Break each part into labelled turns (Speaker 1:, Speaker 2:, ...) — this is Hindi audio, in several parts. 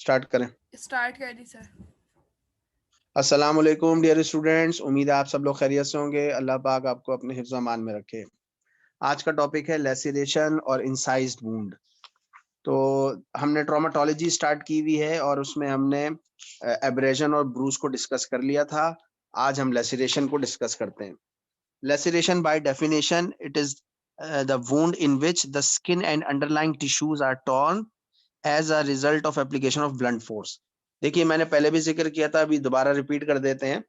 Speaker 1: स्टार्ट करें।
Speaker 2: स्टार्ट कर दी सर।
Speaker 1: अस्सलाम वालेकुम डियर स्टूडेंट्स, उम्मीद है आप सब लोग खैरियत से होंगे। अल्लाह पाक आपको अपने हिफ्ज़ व अमान में रखे। आज का टॉपिक है लेसिरेशन और इंसाइज्ड वुंड। तो हमने ट्रॉमेटोलॉजी स्टार्ट की हुई है और उसमें हमने एब्रेजन और ब्रूस को डिस्कस कर लिया था। आज हम लेसिरेशन को डिस्कस करते हैं। Laceration by definition it is the wound in which the skin and underlying tissues are torn as a result of application of blunt force. देखिए, मैंने पहले भी जिक्र किया था, अभी दोबारा रिपीट कर देते हैं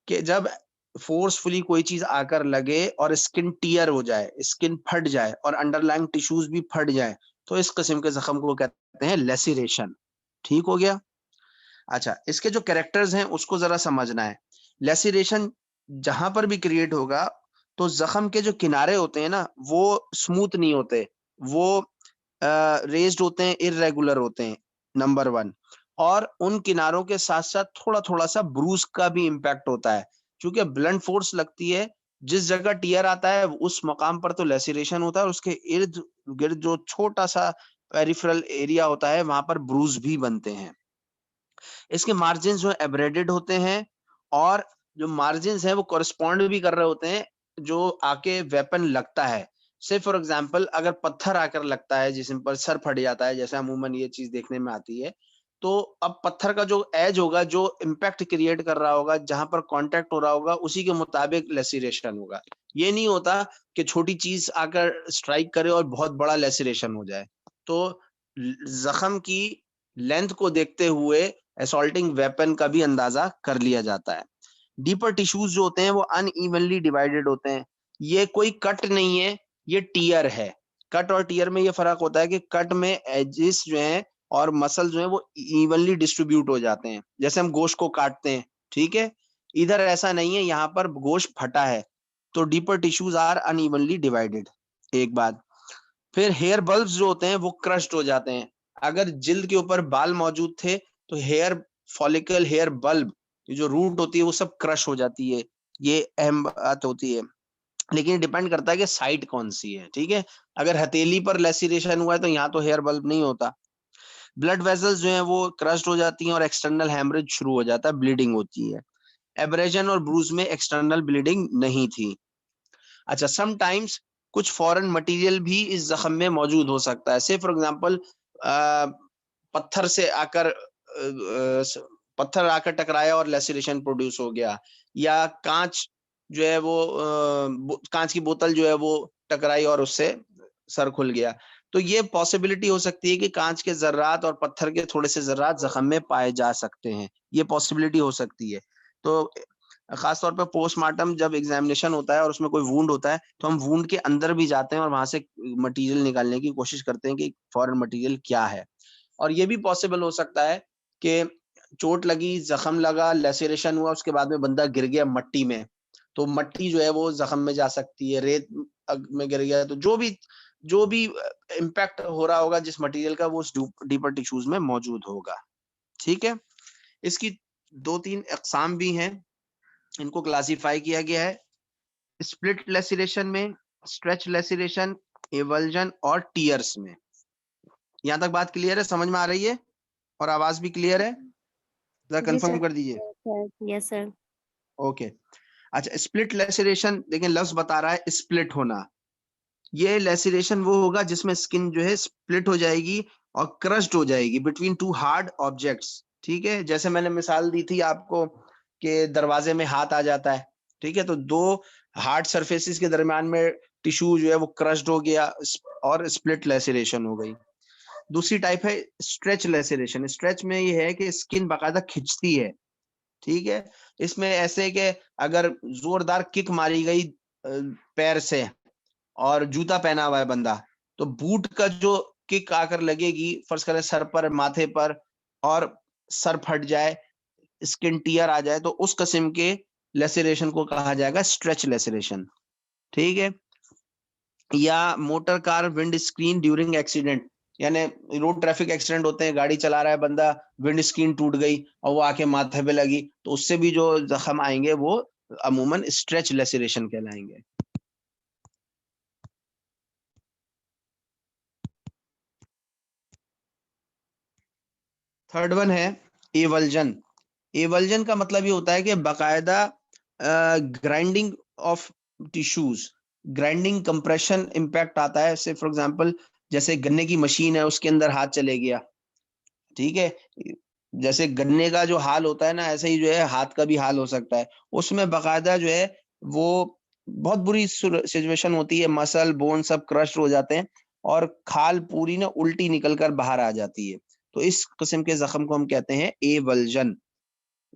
Speaker 1: कि जब फोर्सफुली कोई चीज आकर लगे और स्किन टीयर हो जाए, स्किन फट जाए और अंडरलाइंग टिश्यूज भी फट जाए, तो इस किस्म के जख्म को कहते हैं लेसिरेशन। ठीक हो गया। अच्छा, इसके जो कैरेक्टर्स हैं उसको जरा समझना है। लेसिरेशन जहां पर भी क्रिएट होगा तो जख्म के जो किनारे होते हैं ना, वो स्मूथ नहीं होते, वो रेज्ड होते हैं, इर्रेगुलर होते हैं, नंबर वन। और उन किनारों के साथ साथ थोड़ा थोड़ा सा ब्रूस का भी इम्पैक्ट होता है, क्योंकि ब्लंट फोर्स लगती है। जिस जगह टीयर आता है उस मकाम पर तो लेसिरेशन होता है, और उसके इर्द गिर्द जो छोटा सा पेरिफेरल एरिया होता है वहां पर ब्रूस भी बनते हैं। इसके मार्जिन जो एब्रेडेड होते हैं, और जो मार्जिन है वो कोरिस्पॉन्ड भी कर रहे होते हैं जो आके वेपन लगता है। से फॉर एग्जांपल, अगर पत्थर आकर लगता है जिसम पर, सर फट जाता है, जैसे अमूमन ये चीज देखने में आती है, तो अब पत्थर का जो एज होगा, जो इम्पैक्ट क्रिएट कर रहा होगा, जहां पर कांटेक्ट हो रहा होगा, उसी के मुताबिक लेसिरेशन होगा। ये नहीं होता कि छोटी चीज आकर स्ट्राइक करे और बहुत बड़ा लेसिरेशन हो जाए। तो जख्म की लेंथ को देखते हुए असॉल्टिंग वेपन का भी अंदाजा कर लिया जाता है। डीपर टिश्यूज जो होते हैं वो अनइवनली डिवाइडेड होते हैं। ये कोई कट नहीं है, ये टीयर है। कट और टीयर में ये फर्क होता है कि कट में एजेस जो हैं और मसल जो है वो इवनली डिस्ट्रीब्यूट हो जाते हैं, जैसे हम गोश्त को काटते हैं। ठीक है, इधर ऐसा नहीं है, यहाँ पर गोश्त फटा है, तो deeper tissues are unevenly divided. एक बात। फिर हेयर बल्ब्स जो होते हैं वो क्रश्ड हो जाते हैं। अगर जिल्द के ऊपर बाल मौजूद थे तो हेयर फॉलिकल, हेयर बल्ब, ये जो रूट होती है वो सब क्रश हो जाती है। ये अहम बात होती है, लेकिन ये डिपेंड करता है कि साइट कौन सी है। ठीक है, अगर हथेली पर लेसिरेशन हुआ है तो यहाँ तो हेयर बल्ब नहीं होता। ब्लड वेसल्स जो है वो क्रश्ड हो जाती हैं और एक्सटर्नल हेमरेज शुरू हो जाता है, ब्लीडिंग होती है। एब्रेजन और ब्रूज में एक्सटर्नल ब्लीडिंग नहीं थी। अच्छा, समटाइम्स कुछ फॉरेन मटेरियल भी इस जख्म में मौजूद हो सकता है। से फॉर एग्जांपल, पत्थर से आकर पत्थर आकर टकराया और लेसिरेशन प्रोड्यूस हो गया, या कांच जो है वो कांच की बोतल जो है वो टकराई और उससे सर खुल गया। तो ये पॉसिबिलिटी हो सकती है कि कांच के जर्रात और पत्थर के थोड़े से जर्रात जख्म में पाए जा सकते हैं। ये पॉसिबिलिटी हो सकती है। तो खास तौर पे पोस्टमार्टम जब एग्जामिनेशन होता है और उसमें कोई वुंड होता है, तो हम वुंड के अंदर भी जाते हैं और वहां से मटेरियल निकालने की कोशिश करते हैं कि फॉरेन मटेरियल क्या है। और ये भी पॉसिबल हो सकता है कि चोट लगी, जख्म लगा, लेसिरेशन हुआ, उसके बाद में बंदा गिर गया मट्टी में, तो मट्टी जो है वो जख्म में जा सकती है। रेत में गिर गया, तो जो भी इम्पैक्ट हो रहा होगा जिस मटेरियल का, वो उस डीपर टिश्यूज में मौजूद होगा। ठीक है, इसकी दो तीन अकसाम भी हैं, इनको क्लासिफाई किया गया है स्प्लिट लेसिरेशन में, स्ट्रेच लेसिरेशन, एवल्जन और टीयर्स में। यहां तक बात क्लियर है, समझ में आ रही है और आवाज भी क्लियर है? जरा
Speaker 3: जी
Speaker 1: कंफर्म
Speaker 3: सर।
Speaker 1: कर दीजिए।
Speaker 3: Yes sir.
Speaker 1: ओके। अच्छा, स्प्लिट लेसिरेशन, लेकिन लफ्ज बता रहा है स्प्लिट होना। ये लेसिरेशन वो होगा जिसमें स्किन जो है स्प्लिट हो जाएगी और क्रश्ड हो जाएगी बिटवीन टू हार्ड ऑब्जेक्ट्स। ठीक है, जैसे मैंने मिसाल दी थी आपको कि दरवाजे में हाथ आ जाता है। ठीक है, तो दो हार्ड सरफेसेस के दरमियान में टिश्यू जो है वो क्रश्ड हो गया और स्प्लिट लेसिरेशन हो गई। दूसरी टाइप है स्ट्रेच लेसिरेशन। स्ट्रेच में ये है कि स्किन बाकायदा खिंचती है। ठीक है, इसमें ऐसे कि अगर जोरदार किक मारी गई पैर से और जूता पहना हुआ है बंदा, तो बूट का जो किक आकर लगेगी, फर्ज करें सर पर, माथे पर, और सर फट जाए, स्किन टीयर आ जाए, तो उस किस्म के लेसिरेशन को कहा जाएगा स्ट्रेच लेसिरेशन। ठीक है, या motor car wind screen during accident, यानी रोड ट्रैफिक एक्सीडेंट होते हैं, गाड़ी चला रहा है बंदा, विंड स्क्रीन टूट गई और वो आके माथे पे लगी, तो उससे भी जो जख्म आएंगे वो अमूमन स्ट्रेच लेसिरेशन कहलाएंगे। थर्ड वन है एवल्जन। एवल्जन का मतलब ये होता है कि बाकायदा grinding of tissues, grinding compression impact आता है। से फॉर एग्जांपल जैसे गन्ने की मशीन है, उसके अंदर हाथ चले गया, ठीक है, जैसे गन्ने का जो हाल होता है ना, ऐसे ही जो है हाथ का भी हाल हो सकता है। उसमें बाकायदा जो है वो बहुत बुरी सिचुएशन होती है, मसल बोन सब क्रश हो जाते हैं और खाल पूरी ना उल्टी निकलकर बाहर आ जाती है। तो इस किस्म के जख्म को हम कहते हैं एवल्जन।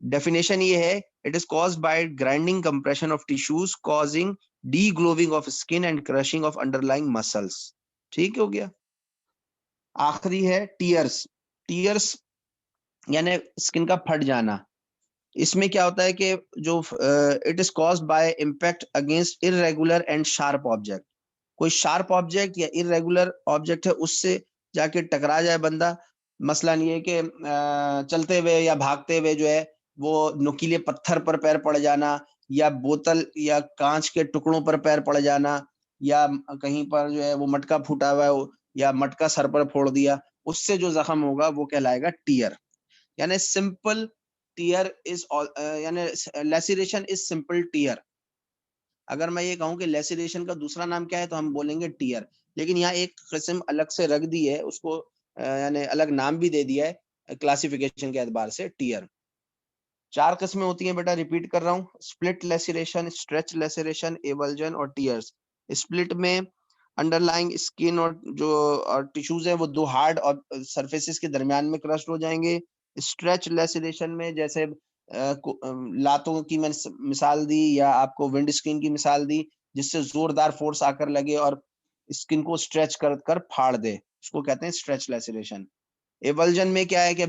Speaker 1: डेफिनेशन ये है, it is caused by grinding compression of tissues causing degloving of skin and crushing of underlying muscles. ठीक हो गया। आखिरी है टीयर्स। टीयर्स यानी स्किन का फट जाना। इसमें क्या होता है कि जो it is caused bye impact against irregular and sharp object. कोई शार्प ऑब्जेक्ट या इररेगुलर ऑब्जेक्ट है, उससे जाके टकरा जाए बंदा। मसलन ये कि चलते हुए या भागते हुए जो है वो नुकीले पत्थर पर पैर पड़ जाना, या बोतल या कांच के टुकड़ों पर पैर पड़ जाना, या कहीं पर जो है वो मटका फूटा हुआ है या मटका सर पर फोड़ दिया, उससे जो जख्म होगा वो कहलाएगा टीयर। यानी सिंपल टीयर इज यानी लेसिरेशन इज सिंपल टीयर। अगर मैं ये कहूं कि लेसिरेशन का दूसरा नाम क्या है तो हम बोलेंगे टीयर, लेकिन यहाँ एक किस्म अलग से रख दी है उसको, यानी अलग नाम भी दे दिया है क्लासिफिकेशन के एतबार से, टीयर। चार किस्में होती हैं बेटा, रिपीट कर रहा हूँ, स्प्लिट लेसिरेशन, स्ट्रेच लेसिरेशन, एवल्जन और टीयर्स। स्प्लिट में अंडरलाइंग स्किन और जो टिश्यूज है वो दो हार्ड और सरफेसेस के दरमियान में क्रस्ट हो जाएंगे। स्ट्रेच लेसिरेशन में जैसे लातों की मैंने मिसाल दी या आपको विंड स्क्रीन की मिसाल दी, जिससे जोरदार फोर्स आकर लगे और स्किन को स्ट्रेच कर कर फाड़ दे, उसको कहते हैं स्ट्रेच लेसिरेशन। एवल्जन में क्या है कि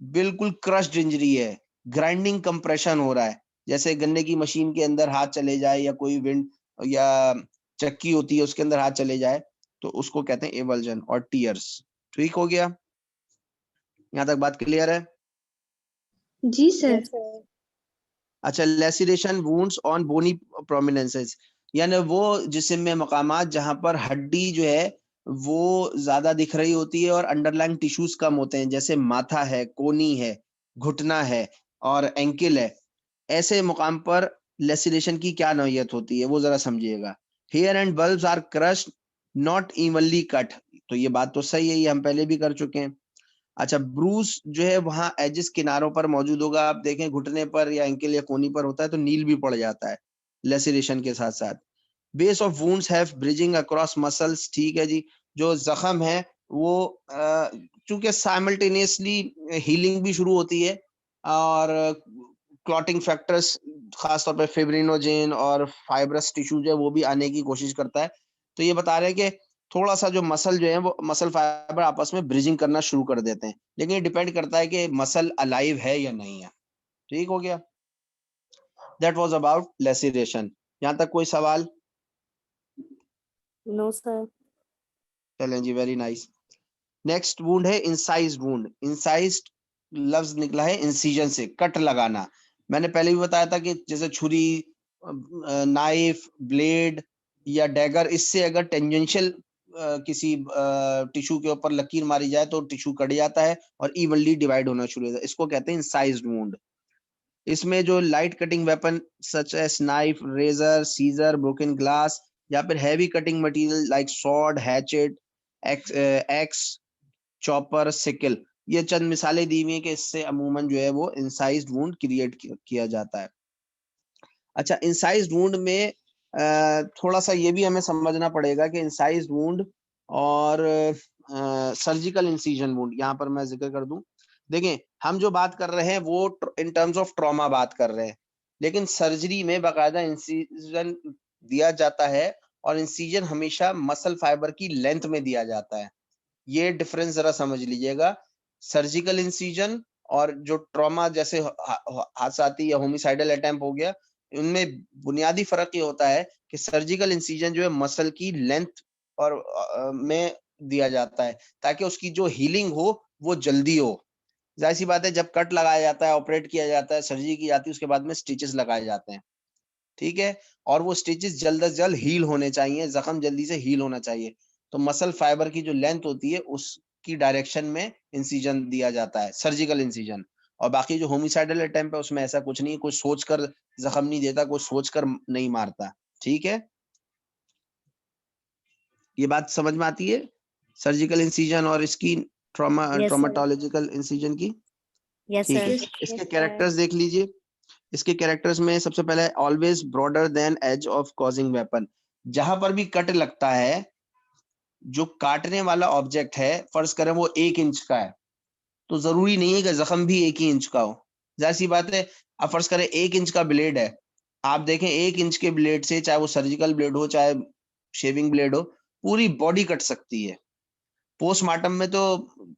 Speaker 1: बिल्कुल क्रश्ड इंजरी है, ग्राइंडिंग कंप्रेशन हो रहा है, जैसे गन्ने की मशीन के अंदर हाथ चले जाए या कोई विंड या चक्की होती है उसके अंदर हाथ चले जाए, तो उसको कहते हैं एवल्जन और टीयर्स। ठीक हो गया, यहाँ तक बात क्लियर है?
Speaker 2: जी सर।
Speaker 1: अच्छा, लेसिरेशन वुंड्स ऑन बोनी प्रोमिनेंसेस, यानी वो जिस्म में मकामात जहां पर हड्डी जो है वो ज्यादा दिख रही होती है और अंडरलाइंग टिश्यूज कम होते हैं, जैसे माथा है, कोनी है, घुटना है और एंकल है। ऐसे मुकाम पर लेसिरेशन की क्या नौयत होती है वो जरा समझिएगा। Hair and bulbs are crushed not evenly cut, तो ये बात तो सही है, ये हम पहले भी कर चुके हैं। अच्छा, ब्रूस जो है वहां एजिस किनारों पर मौजूद होगा, आप देखें घुटने पर या एंकल या कोनी पर होता है तो नील भी पड़ जाता है लेसिरेशन के साथ साथ। Base of wounds have bridging across muscles, ठीक है जी, जो जख्म है वो चूंकि साइमल्टेनियसली हीलिंग भी शुरू होती है और क्लॉटिंग फैक्टर्स खासतौर पर फिब्रिनोजेन और फाइब्रस टिश्यू जो है वो भी आने की कोशिश करता है। तो ये बता रहे हैं कि थोड़ा सा जो मसल जो है वो मसल फाइबर आपस में ब्रिजिंग करना शुरू कर देते हैं, लेकिन ये डिपेंड करता है कि मसल अलाइव है या नहीं है। ठीक हो गया, दैट वाज अबाउट लेसिरेशन। यहाँ तक कोई सवाल?
Speaker 2: No sir.
Speaker 1: चलें जी, वेरी नाइस। नेक्स्ट वुंड है इंसाइज्ड वुंड। इंसाइज्ड लफ्ज निकला है इंसिजन से, कट लगाना। मैंने पहले भी बताया था कि जैसे छुरी, नाइफ, ब्लेड या डैगर, इससे अगर टेंजेंशियल किसी टिश्यू के ऊपर लकीर मारी जाए तो टिश्यू कट जाता है और इवनली डिवाइड होना शुरू हो जाता है, इसको कहते हैं इंसाइज्ड वुंड। इसमें जो light cutting weapon such as knife, razor, scissor, broken glass या फिर heavy cutting material like sword, hatchet, axe, chopper, sickle, ये चंद मिसालें दी हुई हैं कि इससे अमूमन जो है वो इंसाइज्ड वुंड क्रिएट किया जाता है। अच्छा, इंसाइज्ड वुंड में थोड़ा सा ये भी हमें समझना पड़ेगा कि इंसाइज्ड वुंड और सर्जिकल इंसिजन वुंड, यहाँ पर मैं जिक्र कर दूं। देखें, हम जो बात कर रहे हैं वो इन टर्म्स ऑफ ट्रॉमा बात कर रहे हैं, लेकिन सर्जरी में बाकायदा इंसिजन दिया जाता है और इंसिजन हमेशा मसल फाइबर की लेंथ में दिया जाता है। ये डिफरेंस जरा समझ लीजिएगा। सर्जिकल इंसिजन और जो ट्रॉमा जैसे हादसाती या होमिसाइडल अटेम्प्ट हो गया, उनमें बुनियादी फर्क ये होता है कि सर्जिकल इंसिजन जो है मसल की लेंथ और में दिया जाता है ताकि उसकी जो हीलिंग हो वो जल्दी हो। जाहिर सी बात है, जब कट लगाया जाता है, ऑपरेट किया जाता है, सर्जरी की जाती है, उसके बाद में स्टिचेस लगाए जाते हैं, ठीक है, और वो स्टिचेस जल्द से जल्द हील होने चाहिए, जख्म जल्दी से हील होना चाहिए। तो मसल फाइबर की जो लेंथ होती है उस की डायरेक्शन में इंसिजन दिया जाता है, सर्जिकल इंसिजन। और बाकी जो होमिसाइडल अटेम्प्ट है उसमें ऐसा कुछ नहीं, कोई सोचकर जख्म नहीं देता, कोई सोचकर नहीं मारता। ठीक है, ये बात समझ में आती है सर्जिकल इंसिजन और इसकी ट्रॉमाटोलॉजिकल इंसिजन की।
Speaker 2: यस
Speaker 1: ठीक है,
Speaker 2: सर।
Speaker 1: इसके कैरेक्टर्स देख लीजिए। इसके कैरेक्टर्स में सबसे पहले always broader than edge of causing weapon. जहां पर भी कट लगता है, जो काटने वाला ऑब्जेक्ट है, फर्ज करें वो 1 इंच का है, तो जरूरी नहीं है कि जख्म भी 1 ही इंच का हो। जाहिर सी बात है, अब फर्ज करें 1 इंच का ब्लेड है, आप देखें 1 इंच के ब्लेड से, चाहे वो सर्जिकल ब्लेड हो चाहे शेविंग ब्लेड हो, पूरी बॉडी कट सकती है। पोस्टमार्टम में तो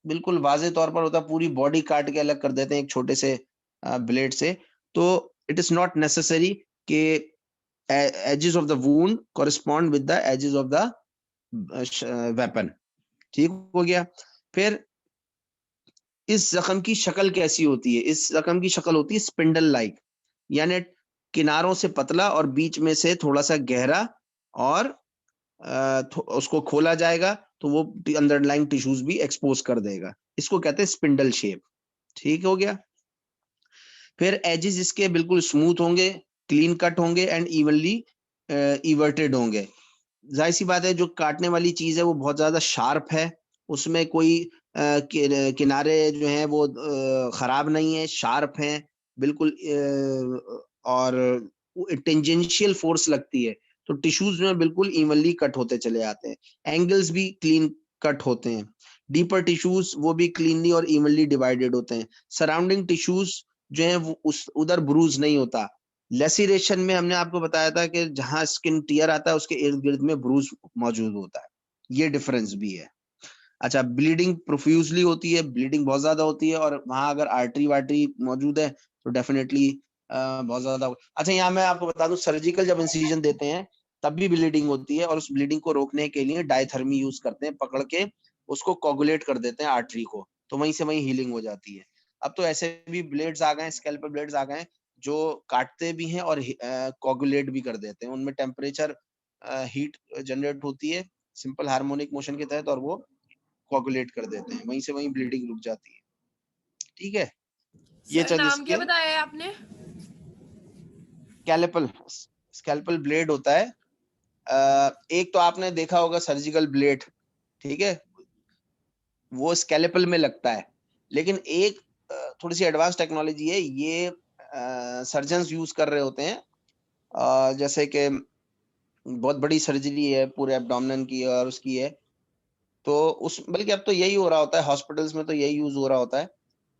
Speaker 1: बिल्कुल वाज़ेह तौर पर होता है, पूरी बॉडी काट के अलग कर देते हैं एक छोटे से ब्लेड से। तो इट इज नॉट नेसेसरी कि edges of the wound correspond with the edges of the weapon. ठीक हो गया। फिर इस जख्म की शक्ल कैसी होती है? इस जख्म की शक्ल होती है स्पिंडल लाइक, यानी किनारों से पतला और बीच में से थोड़ा सा गहरा, और उसको खोला जाएगा तो वो अंडरलाइंग टिश्यूज भी एक्सपोज कर देगा। इसको कहते हैं स्पिंडल शेप। ठीक हो गया। फिर एजेस इसके बिल्कुल स्मूथ होंगे, क्लीन कट होंगे एंड इवनली इवर्टेड होंगे। जाहिर सी बात है, जो काटने वाली चीज है वो बहुत ज्यादा शार्प है, उसमें कोई किनारे जो हैं वो खराब नहीं है, शार्प हैं बिल्कुल, और टेंजेंशियल फोर्स लगती है तो टिश्यूज में बिल्कुल इवनली कट होते चले जाते हैं। एंगल्स भी क्लीन कट होते हैं। डीपर टिश्यूज वो भी क्लीनली और इवनली डिवाइडेड होते हैं। सराउंडिंग टिश्यूज जो है वो उस उधर ब्रूज नहीं होता। लेसिरेशन में हमने आपको बताया था कि जहां स्किन टियर आता है उसके इर्द गिर्द में ब्रूज मौजूद होता है, ये डिफरेंस भी है। अच्छा, ब्लीडिंग प्रोफ्यूजली होती है, ब्लीडिंग बहुत ज्यादा होती है, और वहां अगर आर्टरी वार्टरी मौजूद है तो डेफिनेटली बहुत ज्यादा। अच्छा, यहाँ मैं आपको बता दूं, सर्जिकल जब इंसिजन देते हैं तब भी ब्लीडिंग होती है, और उस ब्लीडिंग को रोकने के लिए डायथर्मी यूज करते हैं, पकड़ के उसको कोगुलेट कर देते हैं आर्टरी को, तो वहीं से वहीं हीलिंग हो जाती है। अब तो ऐसे भी ब्लेड्स आ गए, स्कैल्पल ब्लेड्स आ गए जो काटते भी हैं और कोगुलेट भी कर देते हैं। उनमें टेम्परेचर हीट जनरेट होती है सिंपल हार्मोनिक मोशन के तहत, और वो कोगुलेट कर देते हैं, वहीं से वहीं ब्लीडिंग रुक जाती है। ठीक है, ये
Speaker 3: सर
Speaker 1: चीज
Speaker 3: नाम क्या
Speaker 1: इसके
Speaker 3: बताया है आपने?
Speaker 1: स्कैल्पल स्कैल्पल ब्लेड होता है। एक तो आपने देखा होगा सर्जिकल ब्लेड, ठीक है, वो स्कैल्पल में लगता है, लेकिन एक थोड़ी सी एडवांस टेक्नोलॉजी है, ये सर्जन्स यूज कर रहे होते हैं। जैसे कि बहुत बड़ी सर्जरी है पूरे एब्डोमेन की और उसकी है, तो उस बल्कि अब तो यही हो रहा होता है, हॉस्पिटल्स में तो यही यूज हो रहा होता है।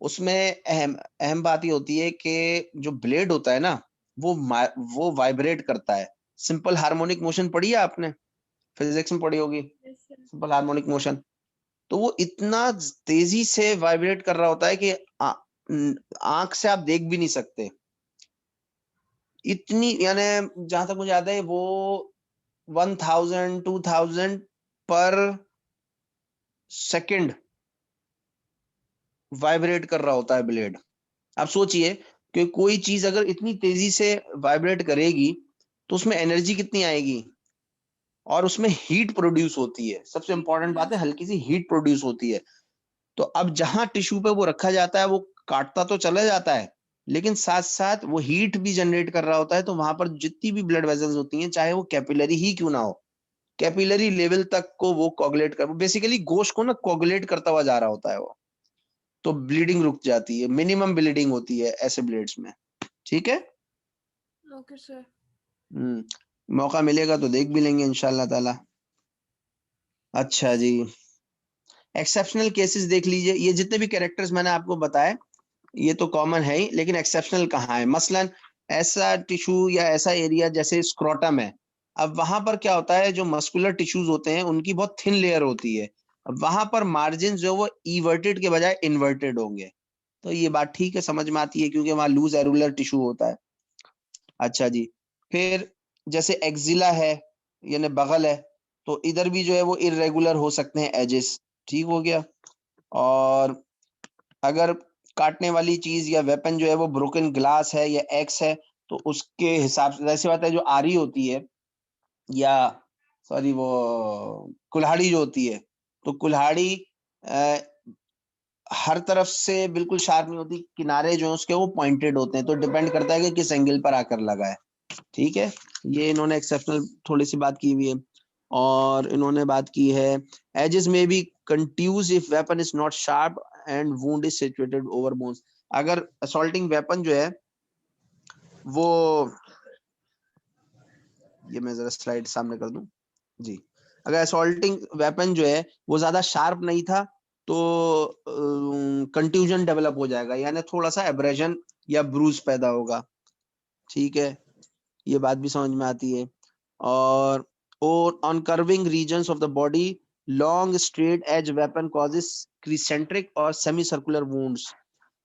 Speaker 1: उसमें अहम अहम बात ये होती है कि जो ब्लेड होता है ना, वो वाइब्रेट करता है। सिंपल हार्मोनिक मोशन पढ़ी है आपने, फिजिक्स में पढ़ी होगी, सिंपल हार्मोनिक मोशन। तो वो इतना तेजी से वाइब्रेट कर रहा होता है कि आंख से आप देख भी नहीं सकते। इतनी, यानी जहां तक मुझे याद है वो 1000-2000 पर सेकंड वाइब्रेट कर रहा होता है ब्लेड। आप सोचिए कि कोई चीज अगर इतनी तेजी से वाइब्रेट करेगी तो उसमें एनर्जी कितनी आएगी, और उसमें हीट प्रोड्यूस होती है। सबसे इंपॉर्टेंट बात है, हल्की सी हीट प्रोड्यूस होती है। तो अब जहां टिश्यू पे वो रखा जाता है वो काटता तो चला जाता है, लेकिन साथ साथ वो हीट भी जनरेट कर रहा होता है, तो वहां पर जितनी भी ब्लड वेसल्स होती हैं, चाहे वो कैपिलरी ही क्यों ना हो, कैपिलरी लेवल तक को वो कोगुलेट कर, बेसिकली गोश्त को ना कोगुलेट करता हुआ जा रहा होता है वो, तो ब्लीडिंग रुक जाती है। मिनिमम ब्लीडिंग होती है ऐसे ब्लेड्स में। ठीक है,
Speaker 3: ओके सर।
Speaker 1: मौका मिलेगा तो देख भी लेंगे इंशाल्लाह ताला। अच्छा जी, एक्सेप्शनल केसेस देख लीजिए। ये जितने भी कैरेक्टर्स मैंने आपको बताए ये तो कॉमन है ही, लेकिन एक्सेप्शनल कहाँ है? मसलन ऐसा टिश्यू या ऐसा एरिया जैसे स्क्रोटम है, अब वहां पर क्या होता है, जो मस्कुलर टिश्यूज होते हैं उनकी बहुत थिन लेयर होती है, अब वहां पर मार्जिन जो वो इवर्टेड के बजाय इन्वर्टेड होंगे। तो ये बात ठीक है, समझ में आती है, क्योंकि वहां लूज एरुलर टिश्यू होता है। अच्छा जी, फिर जैसे एक्जिला है यानी बगल है, तो इधर भी जो है वो इरेगुलर हो सकते हैं एजेस। ठीक हो गया। और अगर काटने वाली चीज या वेपन जो है वो ब्रोकन ग्लास है या एक्स है, तो उसके हिसाब से ऐसी बात है, जो आरी होती है, या सॉरी वो कुल्हाड़ी जो होती है, तो कुल्हाड़ी हर तरफ से बिल्कुल शार्प नहीं होती, किनारे जो है उसके वो पॉइंटेड होते हैं, तो डिपेंड करता है कि किस एंगल पर आकर लगा है। ठीक है, ये इन्होंने एक्सेप्शनल थोड़ी सी बात की हुई है। और इन्होंने बात की है एजेस में be contused if weapon is not sharp and wound is situated over bones. अगर असॉल्टिंग वेपन जो है वो, ये मैं जरा स्लाइड सामने कर दूं जी, अगर असॉल्टिंग वेपन जो है वो ज्यादा शार्प नहीं था तो कंट्यूजन डेवलप हो जाएगा, यानी थोड़ा सा एब्रेजन या ब्रूज पैदा होगा। ठीक है, ये बात भी समझ में आती है। और on curving regions of the body long straight edge weapon causes crescentic और सेमी सर्कुलर वुंड्स।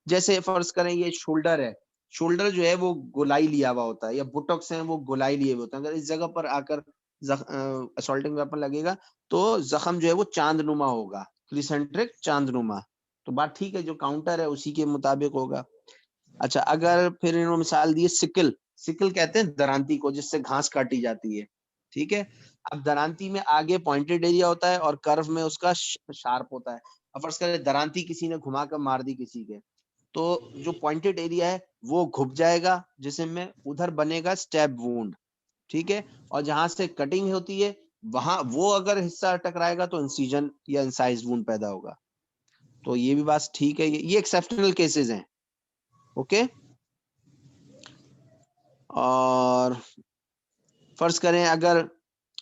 Speaker 1: जैसे फर्ज करें ये शोल्डर है, शोल्डर जो है वो गोलाई लिया हुआ होता है, या बुटॉक्स हैं वो गोलाई लिए हुए होते हैं। अगर इस जगह पर आकर असॉल्टिंग वेपन लगेगा तो जख्म जो है वो चांदनुमा होगा, क्रिसेंट्रिक चांदनुमा। तो बात ठीक है, जो काउंटर है उसी के मुताबिक होगा। अच्छा, अगर फिर इन्होंने मिसाल दी सिकल, सिकल कहते हैं दरांती को जिससे घास काटी जाती है। ठीक है, अब दरांती में आगे पॉइंटेड एरिया होता है और कर्व में उसका शार्प होता है। अब फर्ज करें दरांती किसी ने घुमा कर मार दी किसी के, तो जो पॉइंटेड एरिया है वो घुप जाएगा जिसम में, उधर बनेगा स्टैब वुंड। ठीक है, और जहां से कटिंग होती है वहां वो अगर हिस्सा टकराएगा तो इंसिजन या इंसाइज वुंड पैदा होगा। तो ये भी बात ठीक है, ये एक्सेप्शनल केसेस हैं। ओके, और फर्ज करें अगर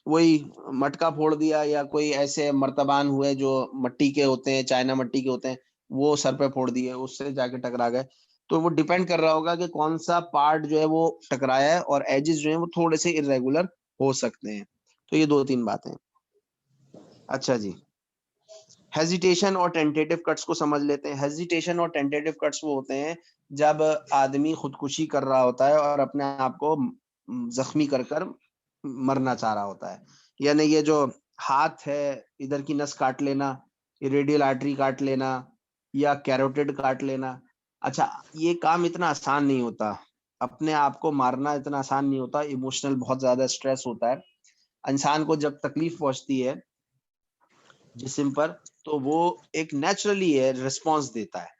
Speaker 1: वही मटका फोड़ दिया या कोई ऐसे मर्तबान हुए जो मट्टी के होते हैं, चाइना मट्टी के होते हैं, वो सर पे फोड़ दिए, उससे जाके टकरा गए, तो वो डिपेंड कर रहा होगा कि कौन सा पार्ट जो है वो टकराया है, और एजेस जो है वो थोड़े से इरेगुलर हो सकते हैं। तो ये 2-3 बातें। अच्छा जी, हेजिटेशन और टेंटेटिव कट्स को समझ लेते हैं। हेजिटेशन और टेंटेटिव कट्स वो होते हैं जब आदमी खुदकुशी कर रहा होता है और अपने आप को जख्मी कर कर मरना चाह रहा होता है। यानी ये जो हाथ है, इधर की नस काट लेना, रेडियल आर्टरी काट लेना, या कैरोटिड काट लेना। अच्छा, ये काम इतना आसान नहीं होता, अपने आप को मारना इतना आसान नहीं होता, इमोशनल बहुत ज्यादा स्ट्रेस होता है। इंसान को जब तकलीफ पहुंचती है जिस्म पर, तो वो एक नेचुरली है रिस्पॉन्स देता है।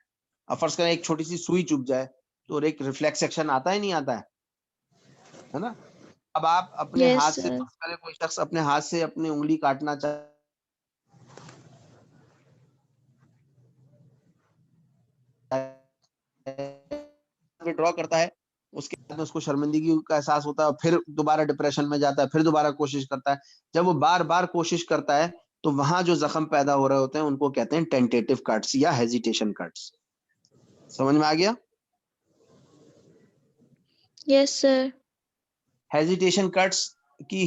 Speaker 1: अब फर्ज करें एक छोटी सी सुई चुभ जाए तो एक रिफ्लेक्स एक्शन आता है, नहीं आता है ना? अब आप अपने हाथ
Speaker 2: Yes,
Speaker 1: से,
Speaker 2: sir.
Speaker 1: फर्ज करें कोई शख्स अपने हाथ से अपनी उंगली काटना चाहे, विड्रॉ करता है, उसके बाद में उसको शर्मिंदगी का एहसास होता है, फिर दोबारा डिप्रेशन में जाता है, फिर दोबारा कोशिश करता है। जब वो बार बार कोशिश करता है तो वहां जो जख्म पैदा हो रहे होते हैं उनको कहते हैं टेंटेटिव कट्स या हेजिटेशन कट्स। समझ में आ गया?
Speaker 2: Yes, sir.
Speaker 1: हेजिटेशन कट्स की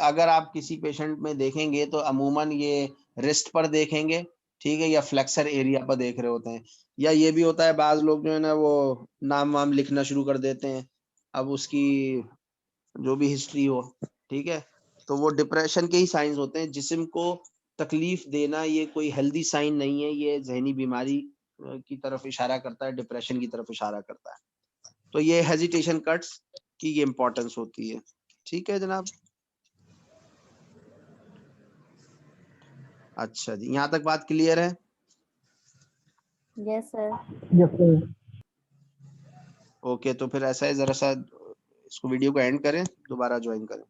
Speaker 1: अगर आप किसी पेशेंट में देखेंगे तो अमूमन ये रिस्ट पर देखेंगे, ठीक है, या फ्लेक्सर एरिया पर देख रहे होते हैं। या ये भी होता है बाज लोग जो है ना वो नाम वाम लिखना शुरू कर देते हैं, अब उसकी जो भी हिस्ट्री हो, ठीक है, तो वो डिप्रेशन के ही साइंस होते हैं। जिस्म को तकलीफ देना ये कोई हेल्दी साइन नहीं है, ये जहनी बीमारी की तरफ इशारा करता है, डिप्रेशन की तरफ इशारा करता है। तो ये हेजिटेशन कट्स की ये इंपॉर्टेंस होती है। ठीक है जनाब, अच्छा जी, यहाँ तक बात क्लियर है?
Speaker 4: Yes, sir.
Speaker 5: Yes sir.
Speaker 1: Okay, तो फिर ऐसा है, जरा सा इसको वीडियो को एंड करें, दोबारा ज्वाइन करें।